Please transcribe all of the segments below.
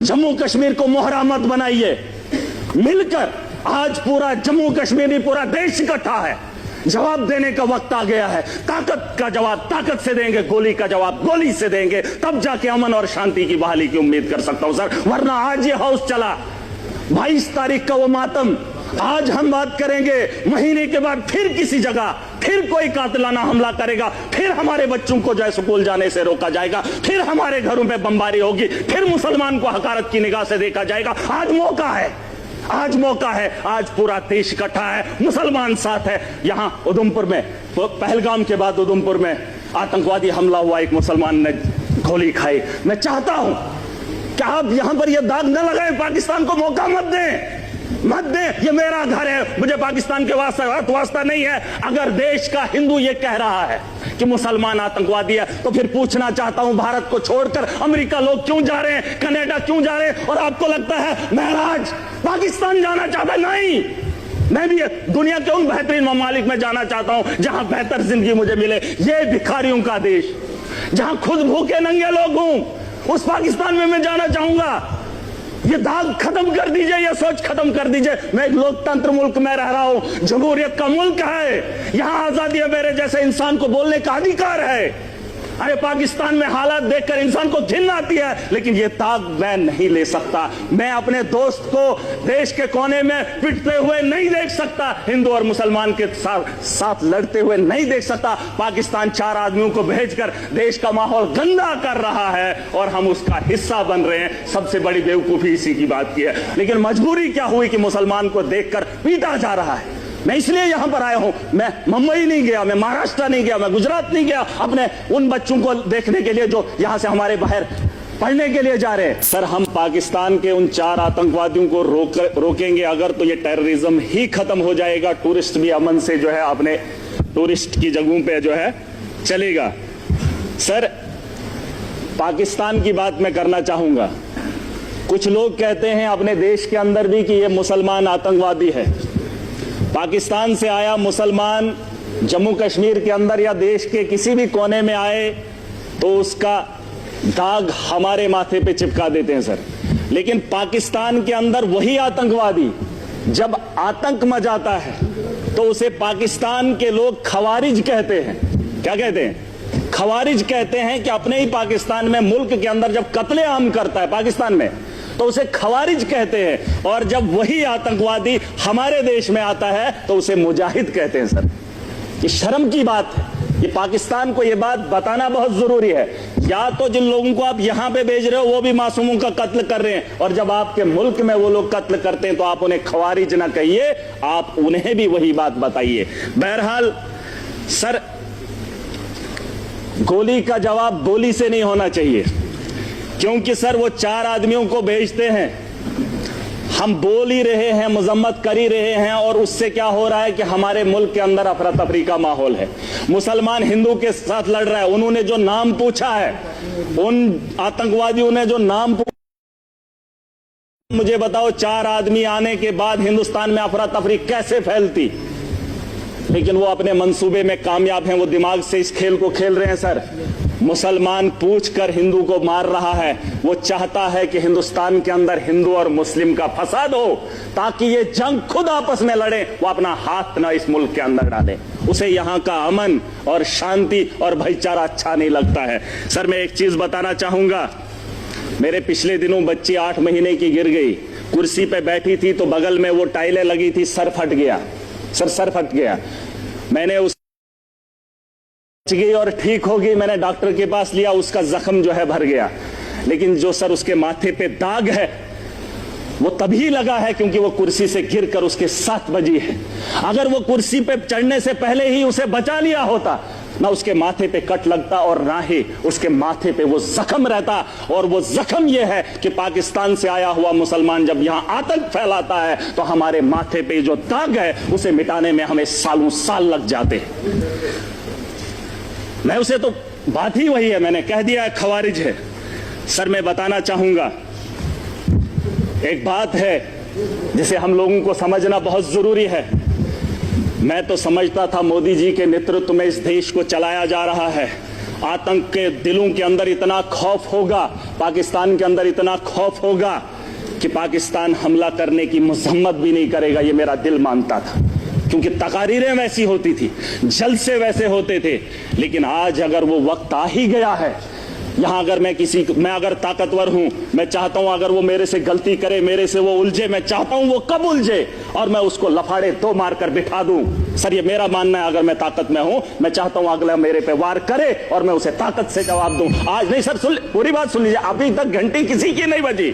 जम्मू कश्मीर को मोहरा मत बनाइए। मिलकर आज पूरा जम्मू कश्मीर नहीं, पूरा देश इकट्ठा है। जवाब देने का वक्त आ गया है। ताकत का जवाब ताकत से देंगे, गोली का जवाब गोली से देंगे, तब जाके अमन और शांति की बहाली की उम्मीद कर सकता हूं सर। वरना आज ये हाउस चला 22 तारीख का वो मातम, आज हम बात करेंगे, महीने के बाद फिर किसी जगह फिर कोई कातिलाना हमला करेगा, फिर हमारे बच्चों को जो है स्कूल जाने से रोका जाएगा, फिर हमारे घरों पे बमबारी होगी, फिर मुसलमान को हकारत की निगाह से देखा जाएगा। आज मौका है, आज मौका है, आज पूरा देश इकट्ठा है, मुसलमान साथ है। यहां उधमपुर में, पहलगाम के बाद उधमपुर में आतंकवादी हमला हुआ, एक मुसलमान ने गोली खाई। मैं चाहता हूं कि आप यहां पर यह दाग न लगाएं, पाकिस्तान को मौका मत दें, मत दें। ये मेरा घर है, मुझे पाकिस्तान के वास्ता नहीं है। अगर देश का हिंदू ये कह रहा है कि मुसलमान आतंकवादी है, तो फिर पूछना चाहता हूं, भारत को छोड़कर अमेरिका लोग क्यों जा रहे हैं, कनाडा क्यों जा रहे हैं? और आपको लगता है महराज पाकिस्तान जाना चाहता है? नहीं, मैं भी दुनिया के उन बेहतरीन ममालिक में जाना चाहता हूं जहां बेहतर जिंदगी मुझे मिले। ये भिखारियों का देश, जहां खुद भूखे नंगे लोग हूं, उस पाकिस्तान में मैं जाना चाहूंगा। ये दाग खत्म कर दीजिए, ये सोच खत्म कर दीजिए। मैं एक लोकतंत्र मुल्क में रह रहा हूं, जमहूरियत का मुल्क है, यहां आजादी है, मेरे जैसे इंसान को बोलने का अधिकार है। अरे पाकिस्तान में हालात देखकर इंसान को घिन आती है, लेकिन ये दाग मैं नहीं ले सकता। मैं अपने दोस्त को देश के कोने में पिटते हुए नहीं देख सकता, हिंदू और मुसलमान के साथ लड़ते हुए नहीं देख सकता। पाकिस्तान 4 आदमियों को भेजकर देश का माहौल गंदा कर रहा है और हम उसका हिस्सा बन रहे हैं। सबसे बड़ी बेवकूफी इसी की बात की है। लेकिन मजबूरी क्या हुई कि मुसलमान को देखकर पीटा जा रहा है। मैं इसलिए यहां पर आया हूं। मैं मुंबई नहीं गया, मैं महाराष्ट्र नहीं गया, मैं गुजरात नहीं गया अपने उन बच्चों को देखने के लिए जो यहां से हमारे बाहर पढ़ने के लिए जा रहे हैं। सर, हम पाकिस्तान के उन 4 आतंकवादियों को रोकेंगे अगर, तो ये टेररिज्म ही खत्म हो जाएगा। टूरिस्ट भी अमन से जो है अपने टूरिस्ट की जगहों पे जो है चलेगा। सर, पाकिस्तान की बात मैं करना चाहूंगा। कुछ लोग कहते हैं अपने देश के अंदर भी कि ये मुसलमान आतंकवादी है। पाकिस्तान से आया मुसलमान जम्मू कश्मीर के अंदर या देश के किसी भी कोने में आए तो उसका दाग हमारे माथे पे चिपका देते हैं सर। लेकिन पाकिस्तान के अंदर वही आतंकवादी जब आतंक मचाता है तो उसे पाकिस्तान के लोग खवारिज कहते हैं। क्या कहते हैं? खवारिज कहते हैं कि अपने ही पाकिस्तान में, मुल्क के अंदर जब कत्लेआम करता है पाकिस्तान में, तो उसे खवारिज कहते हैं। और जब वही आतंकवादी हमारे देश में आता है तो उसे मुजाहिद कहते हैं सर। ये शर्म की बात है। ये पाकिस्तान को ये बात बताना बहुत जरूरी है। या तो जिन लोगों को आप यहां पे भेज रहे हो वो भी मासूमों का कत्ल कर रहे हैं, और जब आपके मुल्क में वो लोग कत्ल करते हैं तो आप उन्हें खवारिज ना कहिए, आप उन्हें भी वही बात बताइए। बहरहाल सर, गोली का जवाब गोली से नहीं होना चाहिए, क्योंकि सर वो 4 आदमियों को भेजते हैं, हम बोल ही रहे हैं, मजम्मत कर ही रहे हैं, और उससे क्या हो रहा है कि हमारे मुल्क के अंदर अफरा तफरी का माहौल है। मुसलमान हिंदू के साथ लड़ रहा है। उन्होंने जो नाम पूछा है, उन आतंकवादियों ने जो नाम पूछा, मुझे बताओ 4 आदमी आने के बाद हिंदुस्तान में अफरा तफरी कैसे फैलती? लेकिन वो अपने मंसूबे में कामयाब हैं, वो दिमाग से इस खेल को खेल रहे हैं सर। मुसलमान पूछकर हिंदू को मार रहा है। वो चाहता है कि हिंदुस्तान के अंदर हिंदू और मुस्लिम का फसाद हो, ताकि ये जंग खुद आपस में लड़े, वो अपना हाथ ना इस मुल्क के अंदर डाले। उसे यहां का अमन और शांति और भाईचारा अच्छा नहीं लगता है। सर, मैं एक चीज बताना चाहूंगा। मेरे पिछले दिनों बच्ची 8 महीने की गिर गई, कुर्सी पे बैठी थी तो बगल में वो टाइलें लगी थी, सर फट गया सर, सर फट गया। मैंने उस गई और ठीक होगी, मैंने डॉक्टर के पास लिया, उसका जख्म जो है भर गया। लेकिन जो सर उसके माथे पे दाग है वो तभी लगा है क्योंकि वो कुर्सी से गिरकर उसके 7 बजी है। अगर वो कुर्सी पे चढ़ने से पहले ही उसे बचा लिया होता, ना उसके माथे पे कट लगता और ना ही उसके माथे पे वो जख्म रहता। और वो जख्म ये है कि पाकिस्तान से आया हुआ मुसलमान जब यहां आतंक फैलाता है तो हमारे माथे पे जो दाग है उसे मिटाने में हमें सालों साल लग जाते हैं। मैं उसे तो बात ही वही है, मैंने कह दिया है खवारिज है। सर, मैं बताना चाहूंगा, एक बात है जिसे हम लोगों को समझना बहुत जरूरी है। मैं तो समझता था मोदी जी के नेतृत्व में इस देश को चलाया जा रहा है, आतंक के दिलों के अंदर इतना खौफ होगा, पाकिस्तान के अंदर इतना खौफ होगा कि पाकिस्तान हमला करने की मजम्मत भी नहीं करेगा, ये मेरा दिल मानता था। क्योंकि तकारीरें वैसी होती थी, जलसे वैसे होते थे। लेकिन आज अगर वो वक्त आ ही गया है, यहां अगर मैं अगर ताकतवर हूं, मैं चाहता हूं अगर वो मेरे से गलती करे, मेरे से वो उलझे, मैं चाहता हूं वो कब उलझे और मैं उसको लफाड़े दो मारकर बिठा दूं। सर ये मेरा मानना है, अगर मैं ताकत में हूं, मैं चाहता हूं अगला मेरे पे वार करे और मैं उसे ताकत से जवाब दूं। आज नहीं सर, पूरी बात सुन लीजिए, अभी तक घंटी किसी की नहीं बजी,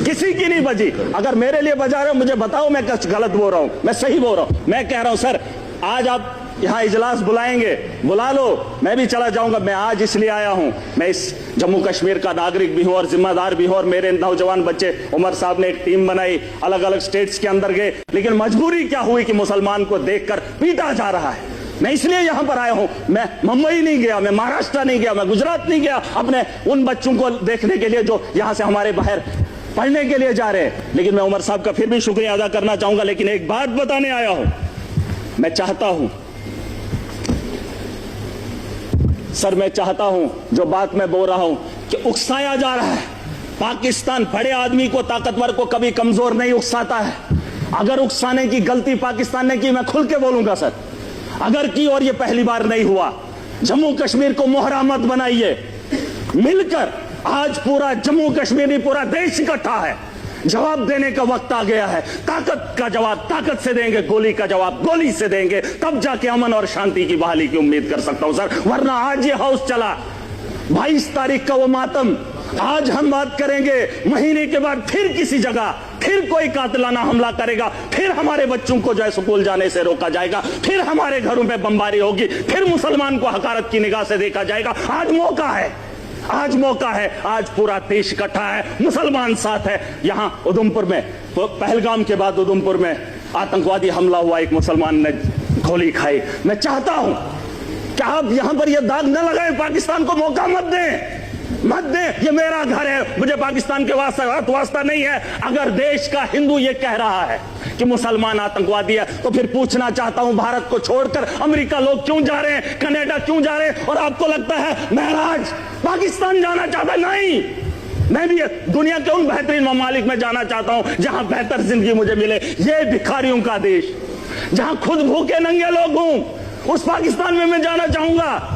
किसी की नहीं बजी। अगर मेरे लिए बजा रहे हो मुझे बताओ मैं कुछ गलत बोल रहा हूं, मैं सही बोल रहा हूं। मैं कह रहा हूं सर आज आप यहां इजलास बुलाएंगे, बुला लो, मैं भी चला जाऊंगा। मैं आज इसलिए आया हूं, मैं इस जम्मू कश्मीर का नागरिक भी हूं और जिम्मेदार भी हूं। और मेरे नौजवान बच्चे, उमर साहब ने एक टीम बनाई, अलग अलग स्टेट्स के अंदर गए, लेकिन मजबूरी क्या हुई कि मुसलमान को देखकर पीटा जा रहा है। मैं इसलिए यहां पर आया हूं। मैं मुंबई नहीं गया, मैं महाराष्ट्र नहीं गया, मैं गुजरात नहीं गया अपने उन बच्चों को देखने के लिए जो यहां से हमारे बाहर पढ़ने के लिए जा रहे हैं। लेकिन मैं उमर साहब का फिर भी शुक्रिया अदा करना चाहूंगा। लेकिन एक बात बताने आया हूं, मैं चाहता हूं सर, मैं चाहता हूं जो बात मैं बोल रहा हूं कि उकसाया जा रहा है। पाकिस्तान बड़े आदमी को, ताकतवर को कभी कमजोर नहीं उकसाता है। अगर उकसाने की गलती पाकिस्तान ने की, मैं खुल के बोलूंगा सर, अगर की, और ये पहली बार नहीं हुआ। जम्मू कश्मीर को मोहरा मत बनाइए, मिलकर आज पूरा जम्मू कश्मीर नहीं पूरा देश इकट्ठा है। जवाब देने का वक्त आ गया है। ताकत का जवाब ताकत से देंगे, गोली का जवाब गोली से देंगे, तब जाके अमन और शांति की बहाली की उम्मीद कर सकता हूं सर। वरना आज ये हाउस चला, 22 तारीख का वो मातम, आज हम बात करेंगे, महीने के बाद फिर किसी जगह फिर कोई कातिलाना हमला करेगा, फिर हमारे बच्चों को जो है स्कूल जाने से रोका जाएगा, फिर हमारे घरों पे बमबारी होगी, फिर मुसलमान को हकारत की निगाह से देखा जाएगा। आज मौका है, आज मौका है, आज पूरा देश इकट्ठा है, मुसलमान साथ है। यहां उधमपुर में, पहलगाम के बाद उधमपुर में आतंकवादी हमला हुआ, एक मुसलमान ने गोली खाई। मैं चाहता हूं कि आप यहां पर यह दाग न लगाएं, पाकिस्तान को मौका मत दें, मत दें। ये मेरा घर है, मुझे पाकिस्तान के वास्ता नहीं है। अगर देश का हिंदू ये कह रहा है कि मुसलमान आतंकवादी है, तो फिर पूछना चाहता हूं, भारत को छोड़कर अमेरिका लोग क्यों जा रहे हैं, कनाडा क्यों जा रहे हैं? और आपको लगता है महराज पाकिस्तान जाना चाहता है? नहीं, मैं भी दुनिया के उन बेहतरीन ममालिक में जाना चाहता हूं जहां बेहतर जिंदगी मुझे मिले। ये भिखारियों का देश, जहां खुद भूखे नंगे लोग हों, उस पाकिस्तान में मैं जाना चाहूंगा।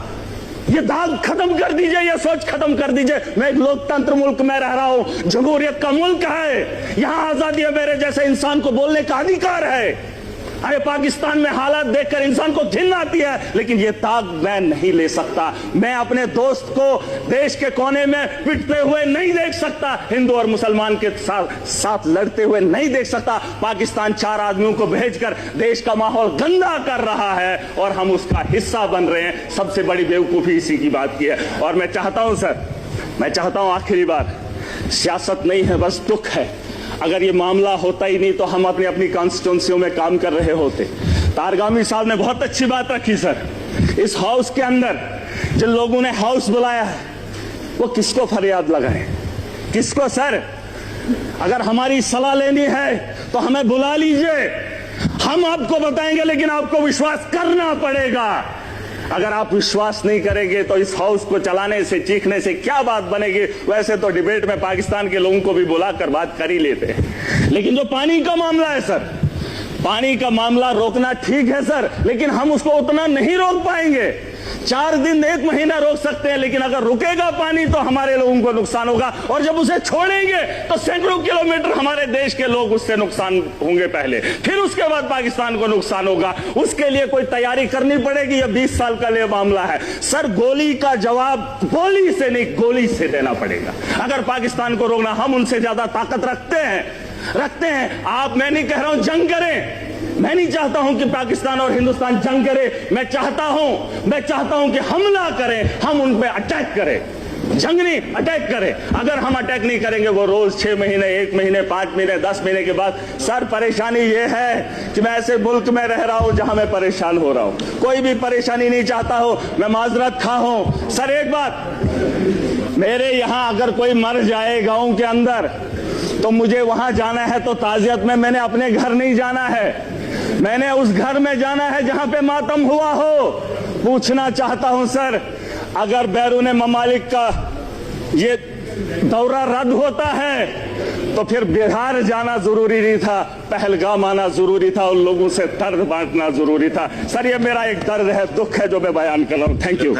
ये दाग खत्म कर दीजिए, ये सोच खत्म कर दीजिए। मैं एक लोकतंत्र मुल्क में रह रहा हूं, जमहूरियत का मुल्क है, यहां आजादी है, मेरे जैसे इंसान को बोलने का अधिकार है। अरे पाकिस्तान में हालात देखकर इंसान को घिन आती है, लेकिन ये दाग मैं नहीं ले सकता। मैं अपने दोस्त को देश के कोने में पिटते हुए नहीं देख सकता, हिंदू और मुसलमान के साथ लड़ते हुए नहीं देख सकता। पाकिस्तान 4 आदमियों को भेजकर देश का माहौल गंदा कर रहा है और हम उसका हिस्सा बन रहे हैं। सबसे बड़ी बेवकूफी इसी की बात की है। और मैं चाहता हूं सर, मैं चाहता हूं आखिरी बार, सियासत नहीं है, बस दुख है। अगर ये मामला होता ही नहीं तो हम अपनी अपनी कॉन्स्टिट्यूंसियों में काम कर रहे होते। तारगामी साहब ने बहुत अच्छी बात रखी सर। इस हाउस के अंदर जिन लोगों ने हाउस बुलाया है, वो किसको फरियाद लगाए, किसको? सर अगर हमारी सलाह लेनी है तो हमें बुला लीजिए, हम आपको बताएंगे, लेकिन आपको विश्वास करना पड़ेगा। अगर आप विश्वास नहीं करेंगे तो इस हाउस को चलाने से, चीखने से क्या बात बनेगी? वैसे तो डिबेट में पाकिस्तान के लोगों को भी बुलाकर बात कर ही लेते हैं। लेकिन जो पानी का मामला है सर, पानी का मामला रोकना ठीक है सर, लेकिन हम उसको उतना नहीं रोक पाएंगे। 4 दिन 1 महीना रोक सकते हैं, लेकिन अगर रुकेगा पानी तो हमारे लोगों को नुकसान होगा, और जब उसे छोड़ेंगे तो सैकड़ों किलोमीटर हमारे देश के लोग उससे नुकसान होंगे पहले, फिर उसके बाद पाकिस्तान को नुकसान होगा। उसके लिए कोई तैयारी करनी पड़ेगी। यह 20 साल का लिए मामला है सर। गोली का जवाब गोली से नहीं, गोली से देना पड़ेगा। अगर पाकिस्तान को रोकना, हम उनसे ज्यादा ताकत रखते हैं। आप, मैं नहीं कह रहा हूं जंग करें, मैं नहीं चाहता हूं कि पाकिस्तान और हिंदुस्तान जंग करे। मैं चाहता हूं कि हमला करें, हम उन पे अटैक करें, जंग नहीं, अटैक करें। अगर हम अटैक नहीं करेंगे, वो रोज 6 महीने, 1 महीने, 5 महीने, 10 महीने के बाद। सर परेशानी ये है कि मैं ऐसे मुल्क में रह रहा हूं जहां मैं परेशान हो रहा हूं। कोई भी परेशानी नहीं चाहता हूं, मैं माजरत खा हूं। सर एक बात, मेरे यहां अगर कोई मर जाए गांव के अंदर तो मुझे वहां जाना है तो ताजियत में मैंने अपने घर नहीं जाना है, मैंने उस घर में जाना है जहां पे मातम हुआ हो। पूछना चाहता हूं सर, अगर बैरून ममालिक का ये दौरा रद्द होता है तो फिर बिहार जाना जरूरी नहीं था, पहलगाम आना जरूरी था और लोगों से दर्द बांटना जरूरी था। सर, ये मेरा एक दर्द है, दुख है जो मैं बयान कर रहा हूं। Thank you.